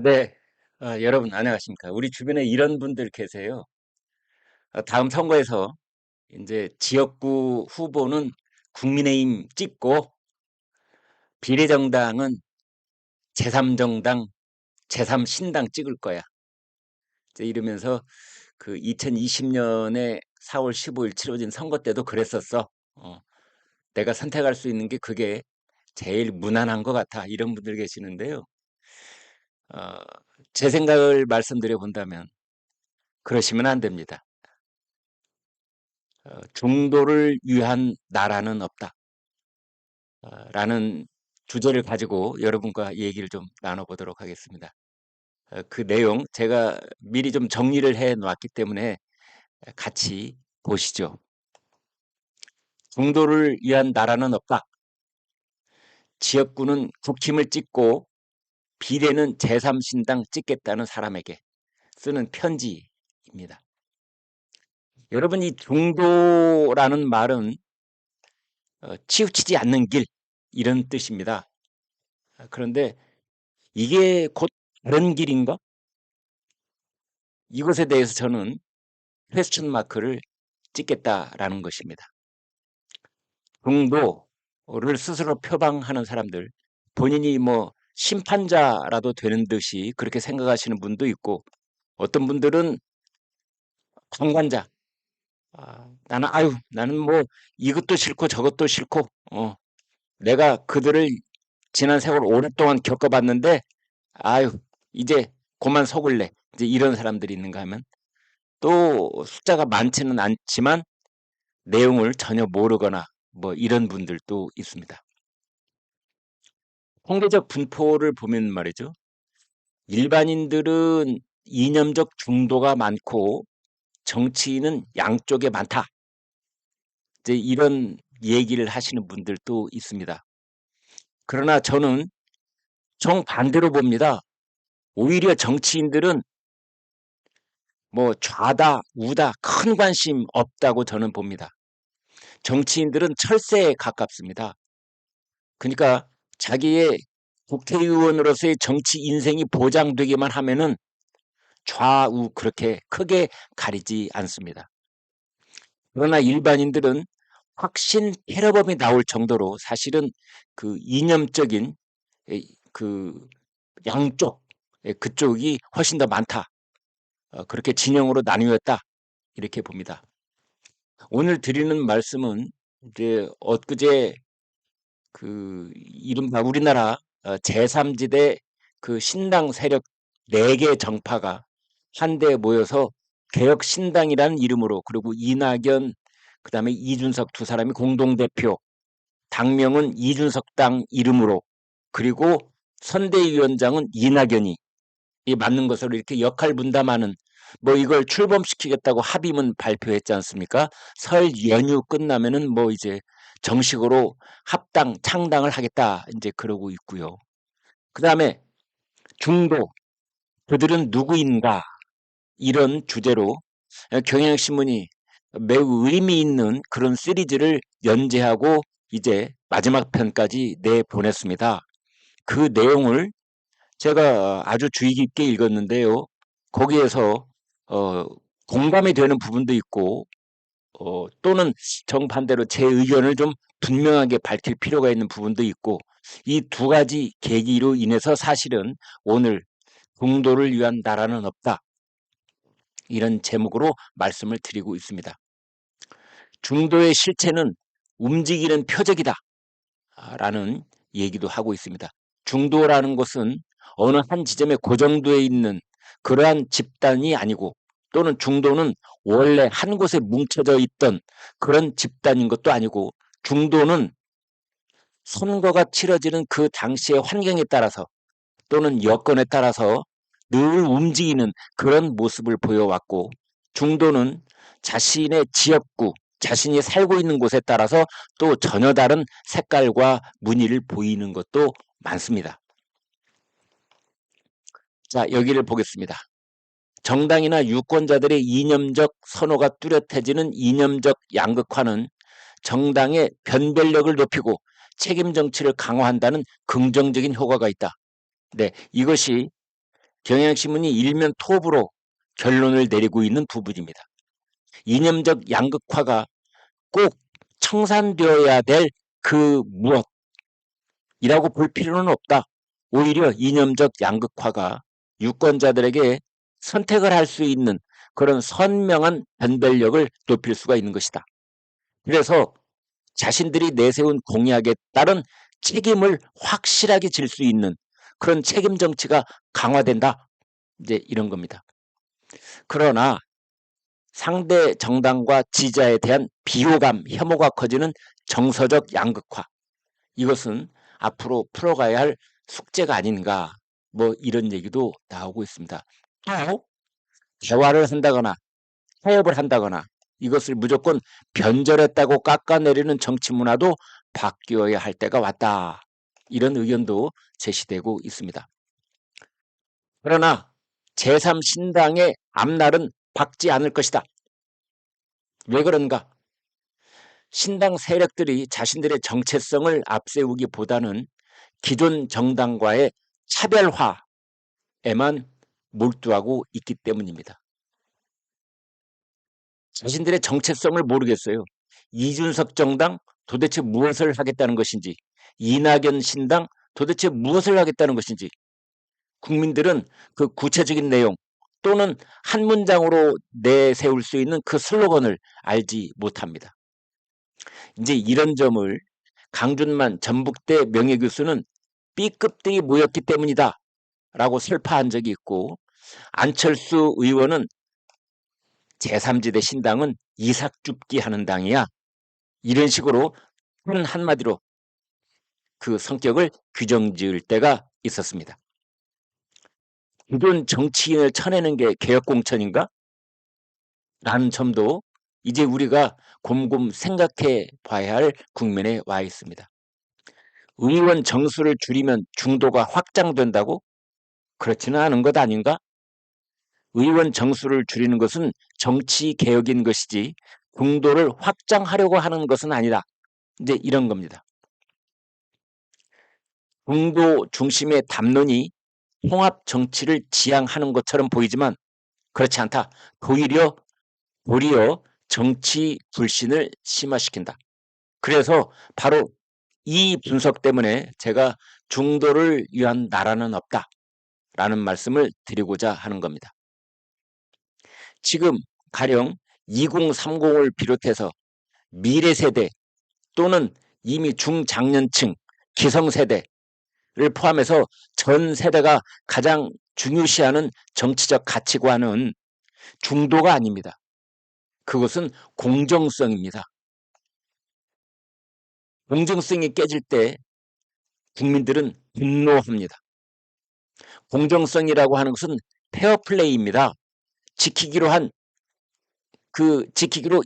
네. 여러분 안녕하십니까. 우리 주변에 이런 분들 계세요. 다음 선거에서 이제 지역구 후보는 국민의힘 찍고 비례정당은 제3정당, 제3신당 찍을 거야. 이제 이러면서 그 2020년에 4월 15일 치러진 선거 때도 그랬었어. 내가 선택할 수 있는 게 그게 제일 무난한 것 같아. 이런 분들 계시는데요. 어, 제 생각을 말씀드려 본다면 그러시면 안 됩니다. 중도를 위한 나라는 없다. 라는 주제를 가지고 여러분과 얘기를 좀 나눠보도록 하겠습니다. 그 내용 제가 미리 좀 정리를 해 놨기 때문에 같이 보시죠. 중도를 위한 나라는 없다. 지역구는 국힘을 찍고 비례는 제3신당 찍겠다는 사람에게 쓰는 편지입니다. 여러분, 이 중도라는 말은 치우치지 않는 길, 이런 뜻입니다. 그런데 이게 곧 다른 길인가? 이것에 대해서 저는 퀘스천 마크를 찍겠다라는 것입니다. 중도를 스스로 표방하는 사람들, 본인이 뭐 심판자라도 되는 듯이 그렇게 생각하시는 분도 있고, 어떤 분들은旁관자, 나는 뭐 이것도 싫고 저것도 싫고, 내가 그들을 지난 세월 오랫동안 겪어봤는데, 아유, 이제 그만 속을래. 이제 이런 사람들이 있는가 하면, 또 숫자가 많지는 않지만 내용을 전혀 모르거나 뭐 이런 분들도 있습니다. 통계적 분포를 보면 말이죠. 일반인들은 이념적 중도가 많고 정치인은 양쪽에 많다. 이제 이런 얘기를 하시는 분들도 있습니다. 그러나 저는 정반대로 봅니다. 오히려 정치인들은 뭐 좌다 우다 큰 관심 없다고 저는 봅니다. 정치인들은 철새에 가깝습니다. 그러니까 자기의 국회의원으로서의 정치 인생이 보장되기만 하면은 좌우 그렇게 크게 가리지 않습니다. 그러나 일반인들은 확신 테러범이 나올 정도로 사실은 그 이념적인 그 양쪽 그쪽이 훨씬 더 많다. 그렇게 진영으로 나뉘었다. 이렇게 봅니다. 오늘 드리는 말씀은 이제 엊그제 그 이른바 우리나라 제3지대 그 신당 세력 4개 정파가 한데 모여서 개혁신당이라는 이름으로, 그리고 이낙연 그다음에 이준석 두 사람이 공동대표, 당명은 이준석당 이름으로, 그리고 선대위원장은 이낙연이 맞는 것으로 이렇게 역할 분담하는, 뭐 이걸 출범시키겠다고 합의문 발표했지 않습니까? 설 연휴 끝나면은 뭐 이제 정식으로 합당 창당을 하겠다 이제 그러고 있고요. 그다음에 중도, 그들은 누구인가, 이런 주제로 경향신문이 매우 의미 있는 그런 시리즈를 연재하고 이제 마지막 편까지 내보냈습니다. 그 내용을 제가 아주 주의 깊게 읽었는데요. 거기에서 어, 공감이 되는 부분도 있고, 또는 정반대로 제 의견을 좀 분명하게 밝힐 필요가 있는 부분도 있고, 이 두 가지 계기로 인해서 사실은 오늘 중도를 위한 나라는 없다, 이런 제목으로 말씀을 드리고 있습니다. 중도의 실체는 움직이는 표적이다 라는 얘기도 하고 있습니다. 중도라는 것은 어느 한 지점에 고정되어 있는 그러한 집단이 아니고, 또는 중도는 원래 한 곳에 뭉쳐져 있던 그런 집단인 것도 아니고, 중도는 선거가 치러지는 그 당시의 환경에 따라서 또는 여건에 따라서 늘 움직이는 그런 모습을 보여왔고, 중도는 자신의 지역구, 자신이 살고 있는 곳에 따라서 또 전혀 다른 색깔과 무늬를 보이는 것도 많습니다. 자, 여기를 보겠습니다. 정당이나 유권자들의 이념적 선호가 뚜렷해지는 이념적 양극화는 정당의 변별력을 높이고 책임 정치를 강화한다는 긍정적인 효과가 있다. 네, 이것이 경향신문이 일면 톱으로 결론을 내리고 있는 부분입니다. 이념적 양극화가 꼭 청산되어야 될 그 무엇이라고 볼 필요는 없다. 오히려 이념적 양극화가 유권자들에게 선택을 할 수 있는 그런 선명한 변별력을 높일 수가 있는 것이다. 그래서 자신들이 내세운 공약에 따른 책임을 확실하게 질 수 있는 그런 책임 정치가 강화된다. 이제 이런 겁니다. 그러나 상대 정당과 지지자에 대한 비호감, 혐오가 커지는 정서적 양극화. 이것은 앞으로 풀어가야 할 숙제가 아닌가. 뭐 이런 얘기도 나오고 있습니다. 또 대화를 한다거나 타협을 한다거나 이것을 무조건 변절했다고 깎아내리는 정치 문화도 바뀌어야 할 때가 왔다. 이런 의견도 제시되고 있습니다. 그러나 제3신당의 앞날은 밝지 않을 것이다. 왜 그런가? 신당 세력들이 자신들의 정체성을 앞세우기보다는 기존 정당과의 차별화에만 몰두하고 있기 때문입니다. 자신들의 정체성을 모르겠어요. 이준석 정당 도대체 무엇을 하겠다는 것인지, 이낙연 신당 도대체 무엇을 하겠다는 것인지, 국민들은 그 구체적인 내용 또는 한 문장으로 내세울 수 있는 그 슬로건을 알지 못합니다. 이제 이런 점을 강준만 전북대 명예교수는 B급들이 모였기 때문이다 라고 설파한 적이 있고, 안철수 의원은 제3지대 신당은 이삭줍기 하는 당이야, 이런 식으로 한마디로 그 성격을 규정지을 때가 있었습니다. 기존 정치인을 쳐내는 게 개혁공천인가? 라는 점도 이제 우리가 곰곰 생각해 봐야 할 국면에 와 있습니다. 의원 정수를 줄이면 중도가 확장된다고? 그렇지는 않은 것 아닌가? 의원 정수를 줄이는 것은 정치 개혁인 것이지 중도를 확장하려고 하는 것은 아니다. 이제 이런 겁니다. 중도 중심의 담론이 통합 정치를 지향하는 것처럼 보이지만 그렇지 않다. 도리어 정치 불신을 심화시킨다. 그래서 바로 이 분석 때문에 제가 중도를 위한 나라는 없다라는 말씀을 드리고자 하는 겁니다. 지금 가령 2030을 비롯해서 미래 세대 또는 이미 중장년층, 기성세대를 포함해서 전 세대가 가장 중요시하는 정치적 가치관은 중도가 아닙니다. 그것은 공정성입니다. 공정성이 깨질 때 국민들은 분노합니다. 공정성이라고 하는 것은 페어플레이입니다. 지키기로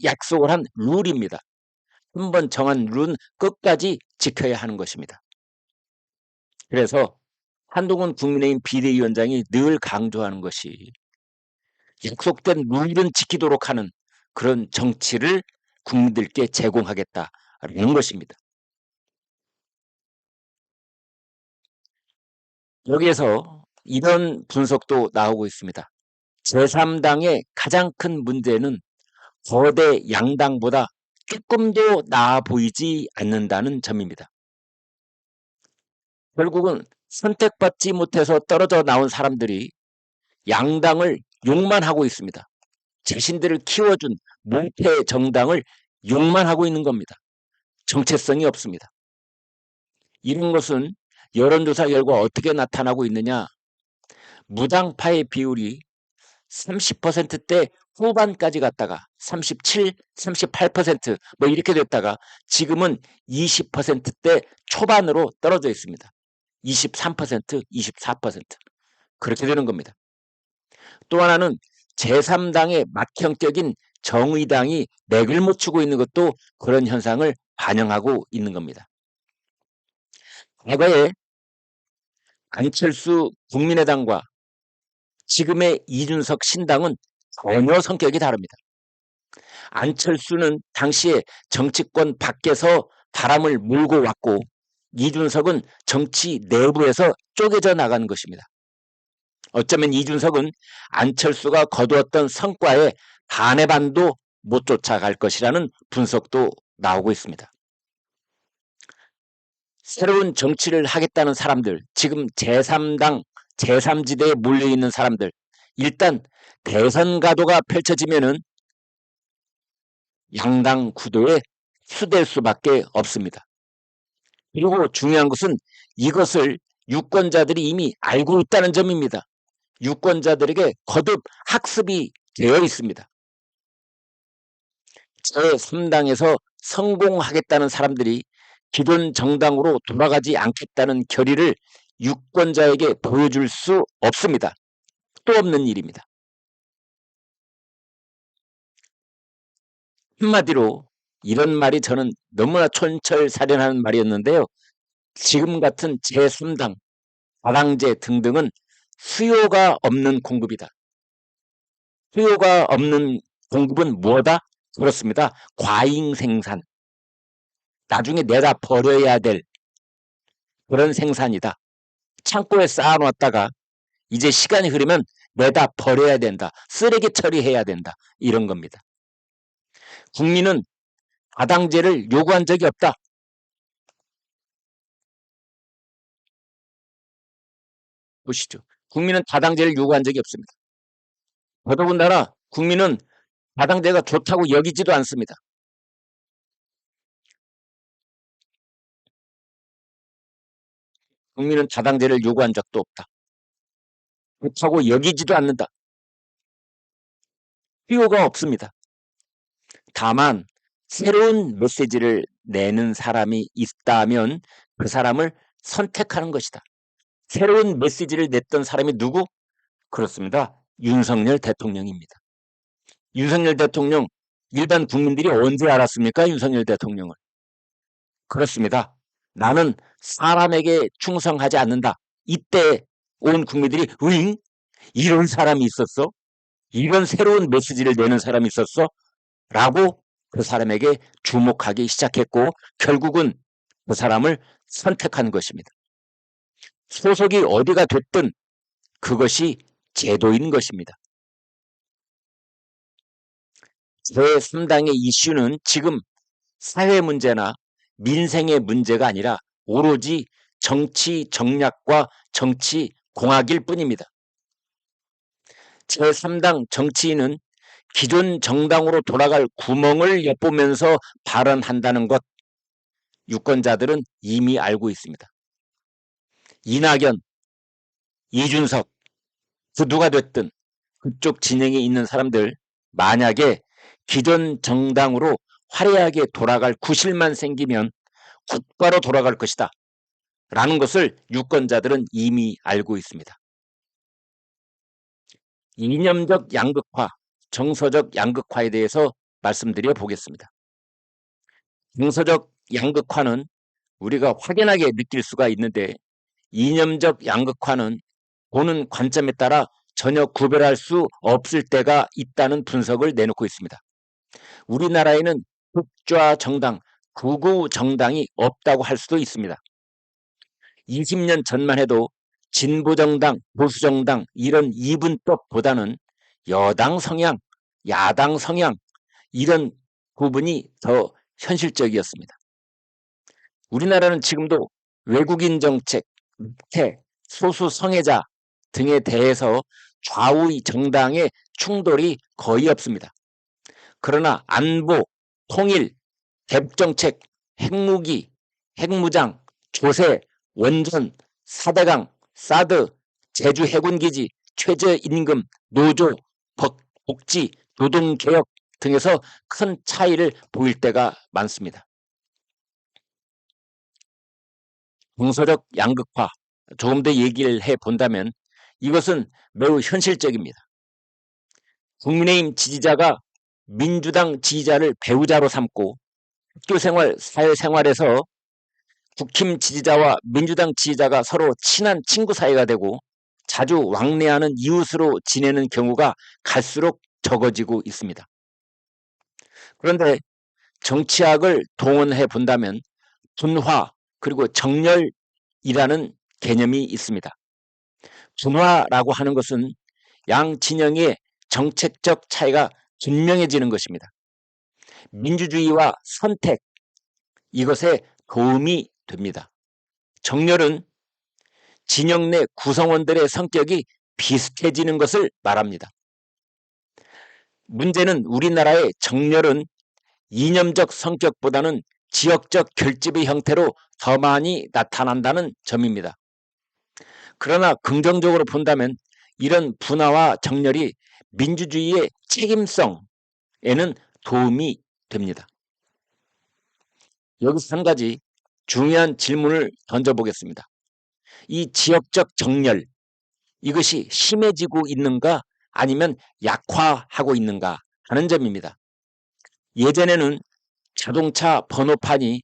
약속을 한 룰입니다. 한번 정한 룰은 끝까지 지켜야 하는 것입니다. 그래서 한동훈 국민의힘 비대위원장이 늘 강조하는 것이 약속된 룰은 지키도록 하는 그런 정치를 국민들께 제공하겠다라는 것입니다. 여기에서 이런 분석도 나오고 있습니다. 제3당의 가장 큰 문제는 거대 양당보다 조금도 나아 보이지 않는다는 점입니다. 결국은 선택받지 못해서 떨어져 나온 사람들이 양당을 욕만 하고 있습니다. 자신들을 키워준 몽태 정당을 욕만 하고 있는 겁니다. 정체성이 없습니다. 이런 것은 여론조사 결과 어떻게 나타나고 있느냐? 무당파의 비율이 30%대 후반까지 갔다가 37, 38% 이렇게 됐다가 지금은 20%대 초반으로 떨어져 있습니다. 23%, 24% 그렇게 되는 겁니다. 또 하나는 제3당의 맏형격인 정의당이 맥을 못 추고 있는 것도 그런 현상을 반영하고 있는 겁니다. 과거에 안철수 국민의당과 지금의 이준석 신당은 전혀 성격이 다릅니다. 안철수는 당시에 정치권 밖에서 바람을 몰고 왔고, 이준석은 정치 내부에서 쪼개져 나가는 것입니다. 어쩌면 이준석은 안철수가 거두었던 성과에 반의 반도 못 쫓아갈 것이라는 분석도 나오고 있습니다. 새로운 정치를 하겠다는 사람들, 지금 제3당, 제3지대에 몰려있는 사람들, 일단 대선 가도가 펼쳐지면은 양당 구도에 수될 수밖에 없습니다. 그리고 중요한 것은 이것을 유권자들이 이미 알고 있다는 점입니다. 유권자들에게 거듭 학습이 되어 있습니다. 제3당에서 성공하겠다는 사람들이 기존 정당으로 돌아가지 않겠다는 결의를 유권자에게 보여줄 수 없습니다. 또 없는 일입니다. 한마디로 이런 말이 저는 너무나 촌철살인하는 말이었는데요. 지금 같은 제3당, 다당제 등등은 수요가 없는 공급이다. 수요가 없는 공급은 뭐다? 그렇습니다. 과잉 생산. 나중에 내다 버려야 될 그런 생산이다. 창고에 쌓아놨다가 이제 시간이 흐르면 내다 버려야 된다. 쓰레기 처리해야 된다. 이런 겁니다. 국민은 다당제를 요구한 적이 없다. 보시죠. 국민은 다당제를 요구한 적이 없습니다. 더더군다나 국민은 다당제가 좋다고 여기지도 않습니다. 국민은 다당제를 요구한 적도 없다. 좋다고 여기지도 않는다. 필요가 없습니다. 다만 새로운 메시지를 내는 사람이 있다면 그 사람을 선택하는 것이다. 새로운 메시지를 냈던 사람이 누구? 그렇습니다. 윤석열 대통령입니다. 윤석열 대통령, 일반 국민들이 언제 알았습니까? 윤석열 대통령을. 그렇습니다. 나는 사람에게 충성하지 않는다. 이때 온 국민들이 으잉? 이런 사람이 있었어? 이런 새로운 메시지를 내는 사람이 있었어? 라고 그 사람에게 주목하기 시작했고 결국은 그 사람을 선택한 것입니다. 소속이 어디가 됐든 그것이 제도인 것입니다. 제3당의 이슈는 지금 사회 문제나 민생의 문제가 아니라 오로지 정치 정략과 정치 공학일 뿐입니다. 제3당 정치인은 기존 정당으로 돌아갈 구멍을 엿보면서 발언한다는 것 유권자들은 이미 알고 있습니다. 이낙연, 이준석, 그 누가 됐든 그쪽 진영에 있는 사람들 만약에 기존 정당으로 화려하게 돌아갈 구실만 생기면 곧바로 돌아갈 것이다. 라는 것을 유권자들은 이미 알고 있습니다. 이념적 양극화, 정서적 양극화에 대해서 말씀드려 보겠습니다. 정서적 양극화는 우리가 확연하게 느낄 수가 있는데 이념적 양극화는 보는 관점에 따라 전혀 구별할 수 없을 때가 있다는 분석을 내놓고 있습니다. 우리나라에는 극좌 정당, 극우 정당이 없다고 할 수도 있습니다. 20년 전만 해도 진보정당, 보수정당 이런 이분법보다는 여당 성향, 야당 성향 이런 구분이 더 현실적이었습니다. 우리나라는 지금도 외국인 정책, 흑태, 소수 성애자 등에 대해서 좌우 정당의 충돌이 거의 없습니다. 그러나 안보, 통일, 대북정책, 핵무기, 핵무장, 조세, 원전, 4대강, 사드, 제주 해군기지, 최저임금, 노조, 복지, 노동개혁 등에서 큰 차이를 보일 때가 많습니다. 정서적 양극화, 조금 더 얘기를 해본다면 이것은 매우 현실적입니다. 국민의힘 지지자가 민주당 지지자를 배우자로 삼고 학교생활, 사회생활에서 국힘 지지자와 민주당 지지자가 서로 친한 친구 사이가 되고 자주 왕래하는 이웃으로 지내는 경우가 갈수록 적어지고 있습니다. 그런데 정치학을 동원해 본다면 분화 그리고 정렬이라는 개념이 있습니다. 분화라고 하는 것은 양 진영의 정책적 차이가 분명해지는 것입니다. 민주주의와 선택, 이것에 도움이 됩니다. 정렬은 진영 내 구성원들의 성격이 비슷해지는 것을 말합니다. 문제는 우리나라의 정렬은 이념적 성격보다는 지역적 결집의 형태로 더 많이 나타난다는 점입니다. 그러나 긍정적으로 본다면 이런 분화와 정렬이 민주주의의 책임성에는 도움이 됩니다. 여기서 한 가지 중요한 질문을 던져보겠습니다. 이 지역적 정렬, 이것이 심해지고 있는가 아니면 약화하고 있는가 하는 점입니다. 예전에는 자동차 번호판이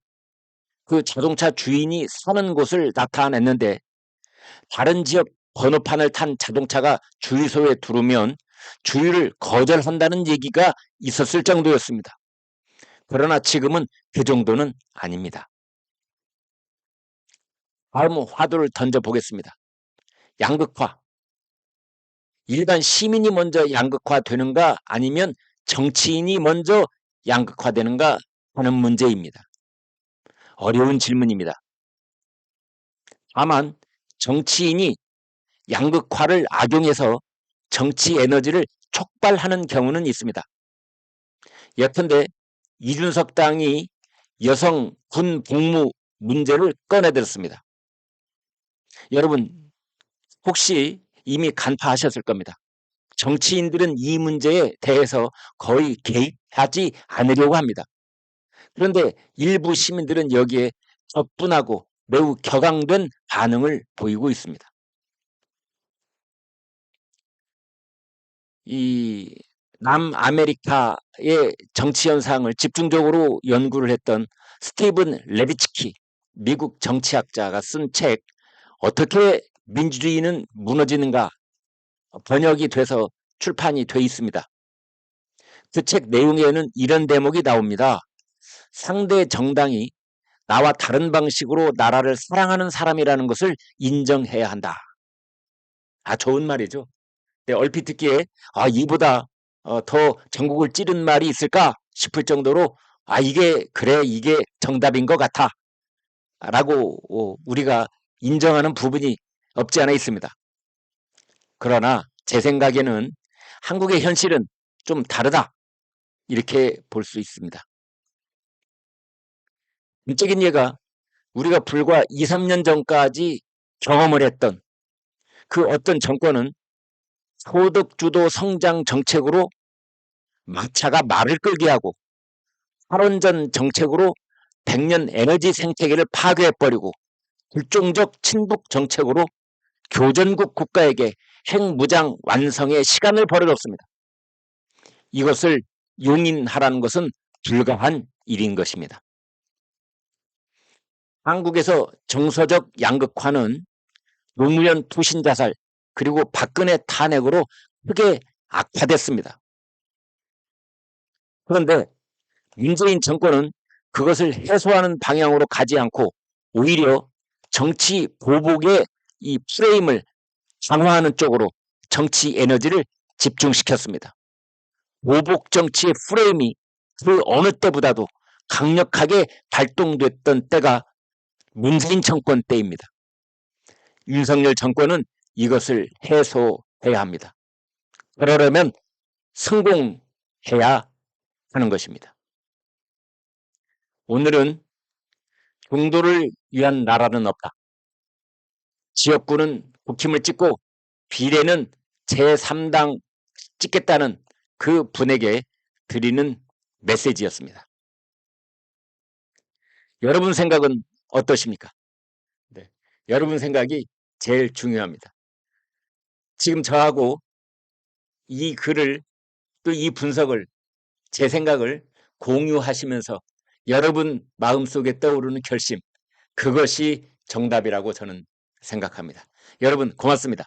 그 자동차 주인이 사는 곳을 나타냈는데 다른 지역 번호판을 탄 자동차가 주유소에 들어오면 주유를 거절한다는 얘기가 있었을 정도였습니다. 그러나 지금은 그 정도는 아닙니다. 다음 화두를 던져보겠습니다. 양극화. 일반 시민이 먼저 양극화되는가 아니면 정치인이 먼저 양극화되는가 하는 문제입니다. 어려운 질문입니다. 다만 정치인이 양극화를 악용해서 정치 에너지를 촉발하는 경우는 있습니다. 예컨대 이준석 당이 여성 군 복무 문제를 꺼내들었습니다. 여러분 혹시 이미 간파하셨을 겁니다. 정치인들은 이 문제에 대해서 거의 개입하지 않으려고 합니다. 그런데 일부 시민들은 여기에 격분하고 매우 격앙된 반응을 보이고 있습니다. 이 남아메리카의 정치 현상을 집중적으로 연구를 했던 스티븐 레비츠키 미국 정치학자가 쓴 책 어떻게 민주주의는 무너지는가 번역이 돼서 출판이 돼 있습니다. 그 책 내용에는 이런 대목이 나옵니다. 상대 정당이 나와 다른 방식으로 나라를 사랑하는 사람이라는 것을 인정해야 한다. 좋은 말이죠. 얼핏 듣기에 이보다 더 전국을 찌른 말이 있을까 싶을 정도로 이게 그래 이게 정답인 것 같아 라고 우리가 인정하는 부분이 없지 않아 있습니다. 그러나 제 생각에는 한국의 현실은 좀 다르다 이렇게 볼 수 있습니다. 전적인 예가 우리가 불과 2, 3년 전까지 경험을 했던 그 어떤 정권은 소득주도 성장 정책으로 마차가 말을 끌게 하고 탈원전 정책으로 100년 에너지 생태계를 파괴해버리고 불종적 친북 정책으로 교전국 국가에게 핵무장 완성의 시간을 벌어줬습니다. 이것을 용인하라는 것은 불가한 일인 것입니다. 한국에서 정서적 양극화는 노무현 투신 자살 그리고 박근혜 탄핵으로 크게 악화됐습니다. 그런데 문재인 정권은 그것을 해소하는 방향으로 가지 않고 오히려 정치 보복의 이 프레임을 강화하는 쪽으로 정치 에너지를 집중시켰습니다. 보복 정치의 프레임이 그 어느 때보다도 강력하게 발동됐던 때가 문재인 정권 때입니다. 윤석열 정권은 이것을 해소해야 합니다. 그러려면 성공해야 하는 것입니다. 오늘은 중도를 위한 나라는 없다. 지역구는 국힘을 찍고 비례는 제3당 찍겠다는 그 분에게 드리는 메시지였습니다. 여러분 생각은 어떠십니까? 네. 여러분 생각이 제일 중요합니다. 지금 저하고 이 글을 또 이 분석을 제 생각을 공유하시면서 여러분 마음속에 떠오르는 결심 그것이 정답이라고 저는 생각합니다. 여러분 고맙습니다.